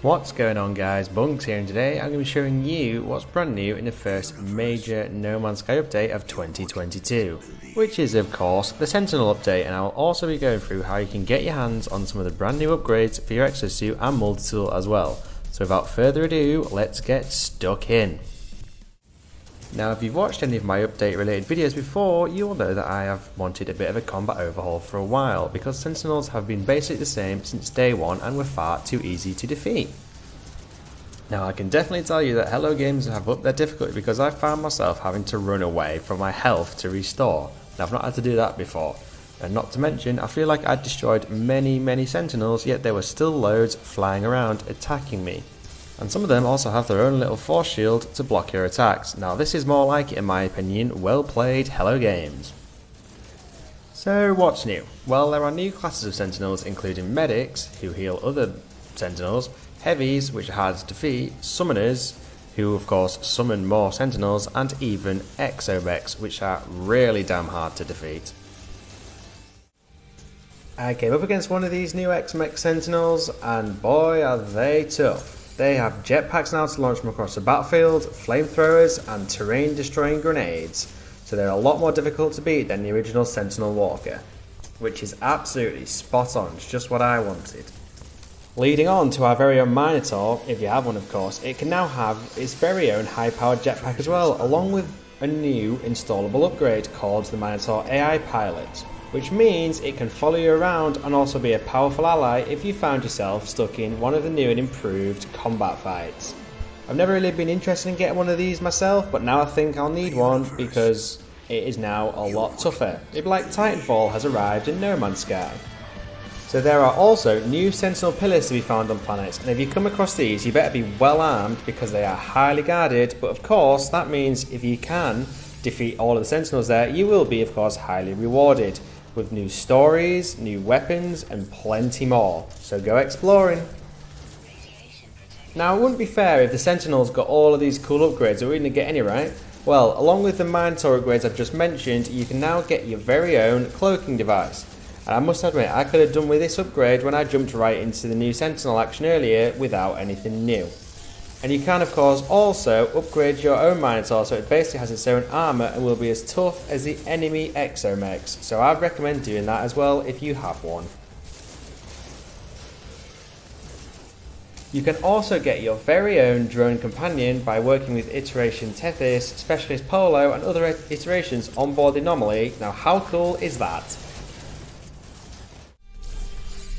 What's going on guys, Bunks here, and today I'm going to be showing you what's brand new in the first major No Man's Sky update of 2022, which is of course the Sentinel update, and I'll also be going through how you can get your hands on some of the brand new upgrades for your Exosuit and multi-tool as well. So without further ado, let's get stuck in. Now if you've watched any of my update related videos before, you'll know that I have wanted a bit of a combat overhaul for a while, because Sentinels have been basically the same since day one and were far too easy to defeat. Now I can definitely tell you that Hello Games have upped their difficulty, because I found myself having to run away from my health to restore. Now I've not had to do that before, and not to mention I feel like I'd destroyed many Sentinels, yet there were still loads flying around attacking me. And some of them also have their own little force shield to block your attacks. Now this is more like it in my opinion. Well played, Hello Games. So what's new? Well, there are new classes of Sentinels, including medics, who heal other Sentinels, heavies, which are hard to defeat, summoners, who of course summon more Sentinels, and even exomechs, which are really damn hard to defeat. I came up against one of these new exomech Sentinels, and boy are they tough. They have jetpacks now to launch from across the battlefield, flamethrowers, and terrain destroying grenades, so they're a lot more difficult to beat than the original Sentinel Walker, which is absolutely spot on, it's just what I wanted. Leading on to our very own Minotaur, if you have one of course, it can now have its very own high powered jetpack as well, along with a new installable upgrade called the Minotaur AI Pilot, which means it can follow you around and also be a powerful ally if you found yourself stuck in one of the new and improved combat fights. I've never really been interested in getting one of these myself, but now I think I'll need one because it is now a lot tougher. It'd be like Titanfall has arrived in No Man's Sky. So there are also new Sentinel Pillars to be found on planets, and if you come across these you better be well armed because they are highly guarded, but of course that means if you can defeat all of the Sentinels there, you will be of course highly rewarded with new stories, new weapons, and plenty more. So go exploring. Now it wouldn't be fair if the Sentinels got all of these cool upgrades, or we didn't get any, right? Well, along with the Minotaur upgrades I've just mentioned, you can now get your very own cloaking device. And I must admit, I could have done with this upgrade when I jumped right into the new Sentinel action earlier without anything new. And you can of course also upgrade your own Minotaur, so it basically has its own armour and will be as tough as the enemy exomechs. So I'd recommend doing that as well if you have one. You can also get your very own drone companion by working with Iteration Tethys, Specialist Polo, and other iterations on board the Anomaly. Now how cool is that?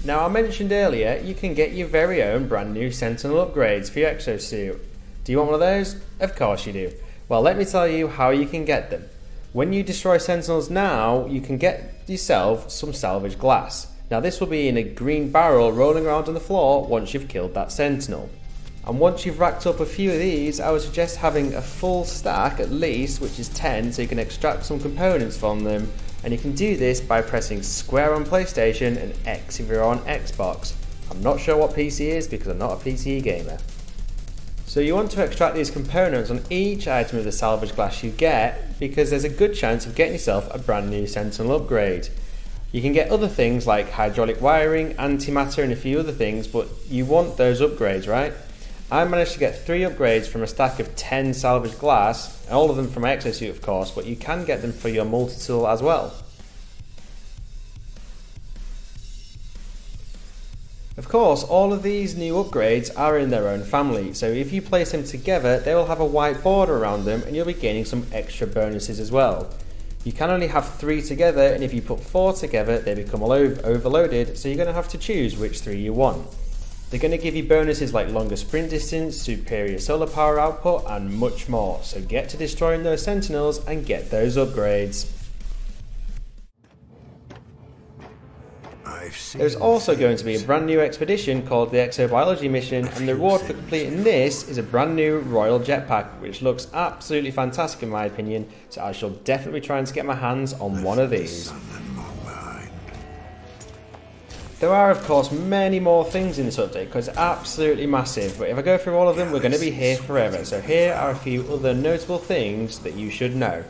Now I mentioned earlier you can get your very own brand new Sentinel upgrades for your Exosuit. Do you want one of those? Of course you do. Well, let me tell you how you can get them. When you destroy Sentinels now, you can get yourself some salvage glass. Now this will be in a green barrel rolling around on the floor once you've killed that Sentinel. And once you've racked up a few of these, I would suggest having a full stack at least, which is 10, so you can extract some components from them. And you can do this by pressing square on PlayStation and X if you're on Xbox. I'm not sure what PC is because I'm not a PC gamer. So you want to extract these components on each item of the salvage glass you get, because there's a good chance of getting yourself a brand new Sentinel upgrade. You can get other things like hydraulic wiring, antimatter, and a few other things, but you want those upgrades, right? I managed to get 3 upgrades from a stack of 10 salvage glass, and all of them from my Exosuit of course, but you can get them for your multi-tool as well. Of course, all of these new upgrades are in their own family, so if you place them together they will have a white border around them and you'll be gaining some extra bonuses as well. You can only have 3 together, and if you put 4 together they become overloaded, so you're going to have to choose which 3 you want. They're going to give you bonuses like longer sprint distance, superior solar power output, and much more. So get to destroying those Sentinels and get those upgrades. There's also going to be a brand new expedition called the Exobiology mission, and the reward for completing this is a brand new Royal Jetpack, which looks absolutely fantastic in my opinion, so I shall definitely try and get my hands on one of these. There are of course many more things in this update because it's absolutely massive, but if I go through all of them we're going to be here forever, so here are a few other notable things that you should know.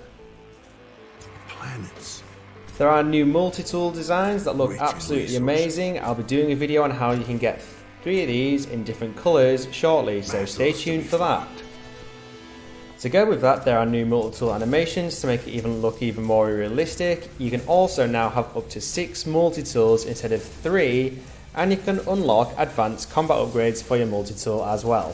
Planets. There are new multi-tool designs that look absolutely amazing. I'll be doing a video on how you can get 3 of these in different colours shortly, so stay tuned for that. To go with that, there are new multi-tool animations to make it look even more realistic. You can also now have up to 6 multi-tools instead of 3, and you can unlock advanced combat upgrades for your multi-tool as well.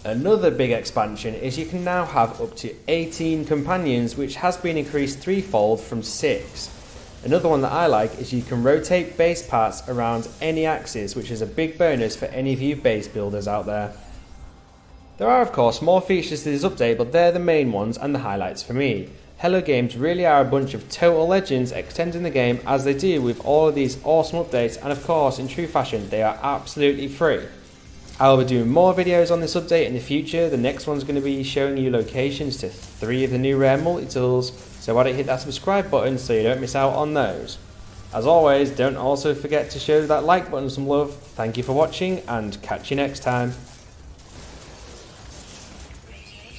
Another big expansion is you can now have up to 18 companions, which has been increased threefold from 6. Another one that I like is you can rotate base parts around any axis, which is a big bonus for any of you base builders out there. There are of course more features to this update, but they're the main ones and the highlights for me. Hello Games really are a bunch of total legends extending the game as they do with all of these awesome updates, and of course in true fashion they are absolutely free. I will be doing more videos on this update in the future. The next one's going to be showing you locations to 3 of the new rare multi-tools, so why don't you hit that subscribe button so you don't miss out on those. As always, don't also forget to show that like button some love. Thank you for watching and catch you next time.